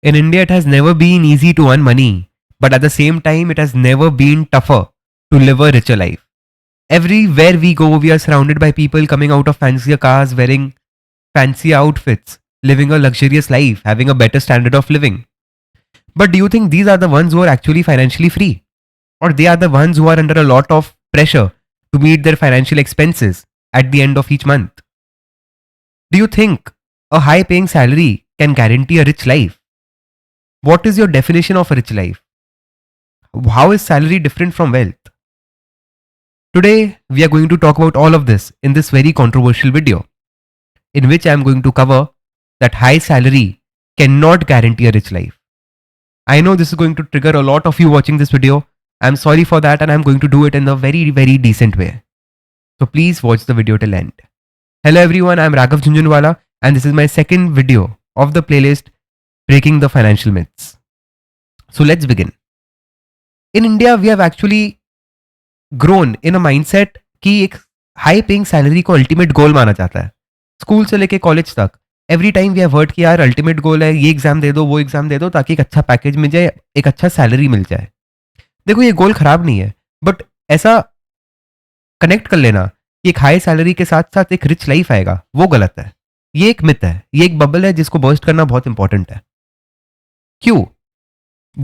In India, it has never been easy to earn money, but at the same time, it has never been tougher to live a richer life. Everywhere we go, we are surrounded by people coming out of fancier cars, wearing fancy outfits, living a luxurious life, having a better standard of living. But do you think these are the ones who are actually financially free? Or they are the ones who are under a lot of pressure to meet their financial expenses at the end of each month? Do you think a high paying salary can guarantee a rich life? What is your definition of a rich life? How is salary different from wealth? Today, we are going to talk about all of this in this very controversial video, in which I am going to cover that high salary cannot guarantee a rich life. I know this is going to trigger a lot of you watching this video. I'm sorry for that, and I'm going to do it in a very, very decent way. So please watch the video till end. Hello everyone, I'm Raghav Jhunjhunwala, and this is my second video of the playlist Breaking the Financial Myths. So let's begin. In India, we have actually grown in a mindset कि एक high paying salary को ultimate goal माना जाता है. School से लेके college तक every time we have heard कि यार अल्टीमेट गोल है, ये एग्जाम दे दो, वो एग्जाम दे दो, ताकि एक अच्छा पैकेज मिल जाए, एक अच्छा सैलरी मिल जाए. देखो, ये गोल खराब नहीं है, बट ऐसा कनेक्ट कर लेना कि एक हाई सैलरी के साथ साथ एक रिच लाइफ आएगा, वो गलत है. ये एक मिथ है, ये एक बबल है जिसको बर्स्ट करना बहुत इंपॉर्टेंट है. क्यों?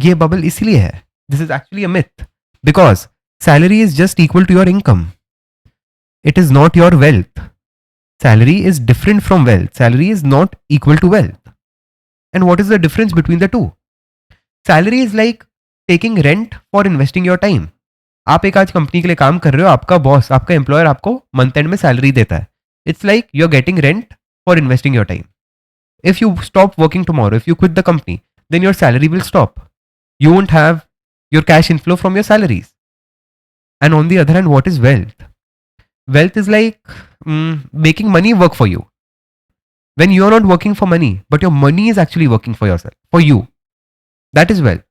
ये बबल इसलिए है, this is actually a myth, because salary is just equal to your income. It is not your wealth. Salary is different from wealth. Salary is not equal to wealth. And what is the difference between the two? Salary is like taking rent for investing your time. आप एक आज company के लिए काम कर रहे हो, आपका बॉस, आपका एम्प्लॉयर आपको मंथ एंड में सैलरी देता है. It's like you are getting rent for investing your time. If you stop working tomorrow, if you quit the company, then your salary will stop. You won't have your cash inflow from your salaries. And on the other hand, what is wealth? Wealth is like making money work for you. When you are not working for money, but your money is actually working for yourself, for you. That is wealth.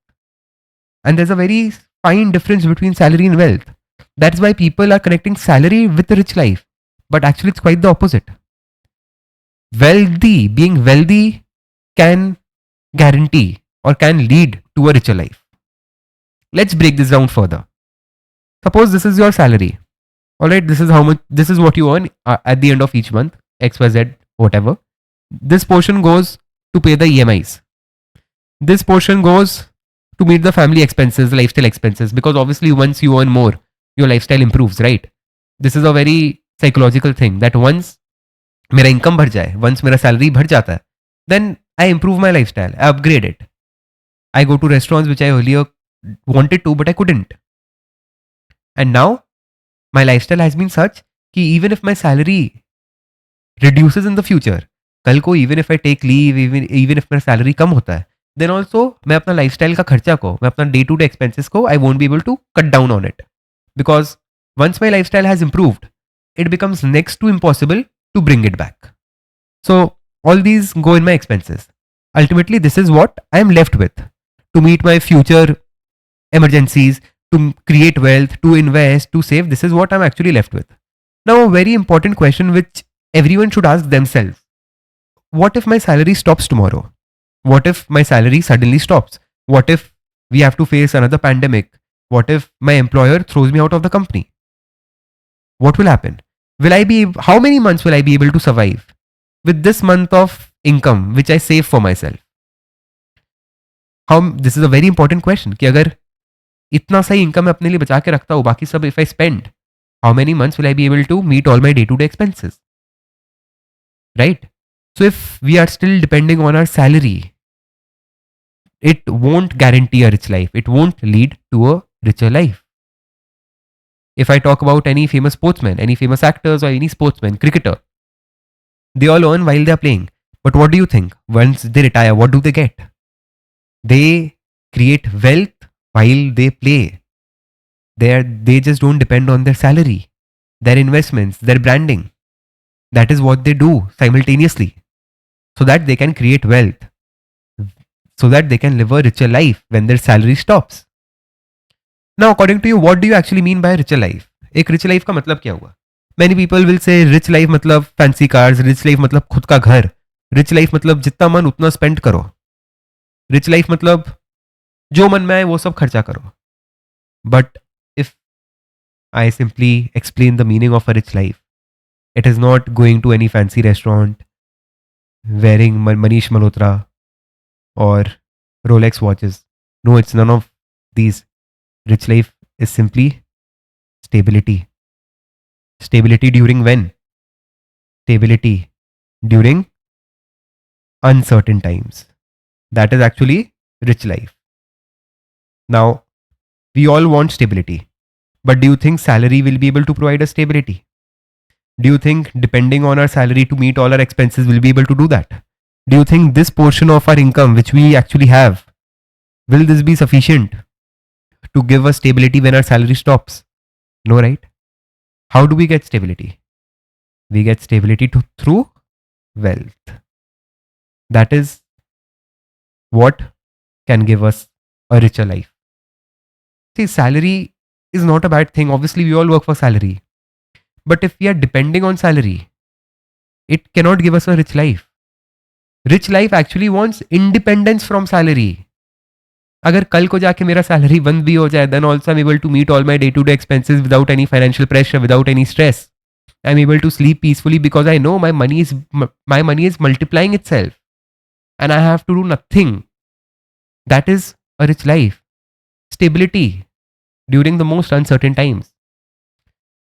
And there's a very fine difference between salary and wealth. That's why people are connecting salary with a rich life. But actually, it's quite the opposite. Being wealthy can guarantee or can lead to a richer life. Let's break this down further. Suppose this is your salary. Alright, this is how much, this is what you earn at the end of each month, XYZ, whatever. This portion goes to pay the EMIs. This portion goes to meet the family expenses, lifestyle expenses, because obviously once you earn more, your lifestyle improves, right? This is a very psychological thing that once मेरा income बढ़ जाए, once मेरा salary बढ़ जाता है, then I improve my lifestyle, I upgrade it. I go to restaurants which I earlier wanted to, but I couldn't. And now my lifestyle has been such कि even if my salary reduces in the future, कल को even if I take leave, even if मेरा salary कम होता है, then also मैं अपना lifestyle का खर्चा को, मैं अपना day to day expenses को, I won't be able to cut down on it. Because once my lifestyle has improved, it becomes next to impossible to bring it back. So all these go in my expenses. Ultimately, this is what I am left with to meet my future emergencies, to create wealth, to invest, to save. This is what I'm actually left with. Now, a very important question which everyone should ask themselves. What if my salary stops tomorrow? What if my salary suddenly stops? What if we have to face another pandemic? What if my employer throws me out of the company? What will happen? How many months will I be able to survive with this month of income which I save for myself? This is a very important question कि अगर इतना सही income मैं अपने लिए बचा के रखता हूँ, बाकी सब if I spend, how many months will I be able to meet all my day-to-day expenses? Right? So if we are still depending on our salary, it won't guarantee a rich life. It won't lead to a richer life. If I talk about any famous sportsman, any famous actors or any sportsman, cricketer, they all earn while they are playing. But what do you think? Once they retire, what do they get? They create wealth while they play. They just don't depend on their salary, their investments, their branding. That is what they do simultaneously so that they can create wealth, so that they can live a richer life when their salary stops. Now, according to you, what do you actually mean by richer life? एक rich life का मतलब क्या हुआ? Many people will say rich life मतलब fancy cars, rich life मतलब खुद का घर, rich life मतलब जितना मन उतना spend करो. रिच लाइफ मतलब जो मन में आए वो सब खर्चा करो. But if I simply explain the meaning of a rich life, it is not going to any fancy restaurant, wearing Manish Malhotra or Rolex watches. No, it's none of these. Rich life is simply stability. Stability during when? Stability during uncertain times. That is actually rich life. Now, we all want stability. But do you think salary will be able to provide us stability? Do you think depending on our salary to meet all our expenses we'll be able to do that? Do you think this portion of our income which we actually have, will this be sufficient to give us stability when our salary stops? No, right? How do we get stability? We get stability through wealth. That is what can give us a richer life. See, salary is not a bad thing. Obviously, we all work for salary. But if we are depending on salary, it cannot give us a rich life. Rich life actually wants independence from salary. अगर कल को जाके मेरा salary बंद भी हो जाए, then also I'm able to meet all my day-to-day expenses without any financial pressure, without any stress. I'm able to sleep peacefully because I know my money is multiplying itself, and I have to do nothing. That is a rich life. Stability during the most uncertain times.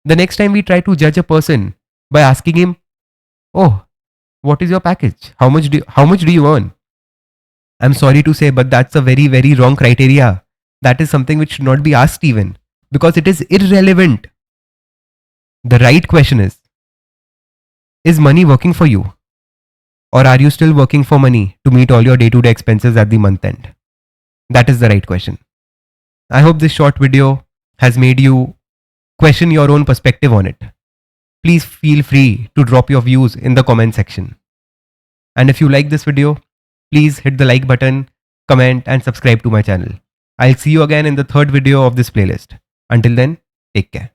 The next time we try to judge a person by asking him, "Oh, what is your package? How much do you earn?" I'm sorry to say, but that's a very, very wrong criteria. That is something which should not be asked even, because it is irrelevant. The right question is money working for you? Or are you still working for money to meet all your day-to-day expenses at the month end? That is the right question. I hope this short video has made you question your own perspective on it. Please feel free to drop your views in the comment section. And if you like this video, please hit the like button, comment and subscribe to my channel. I'll see you again in the third video of this playlist. Until then, take care.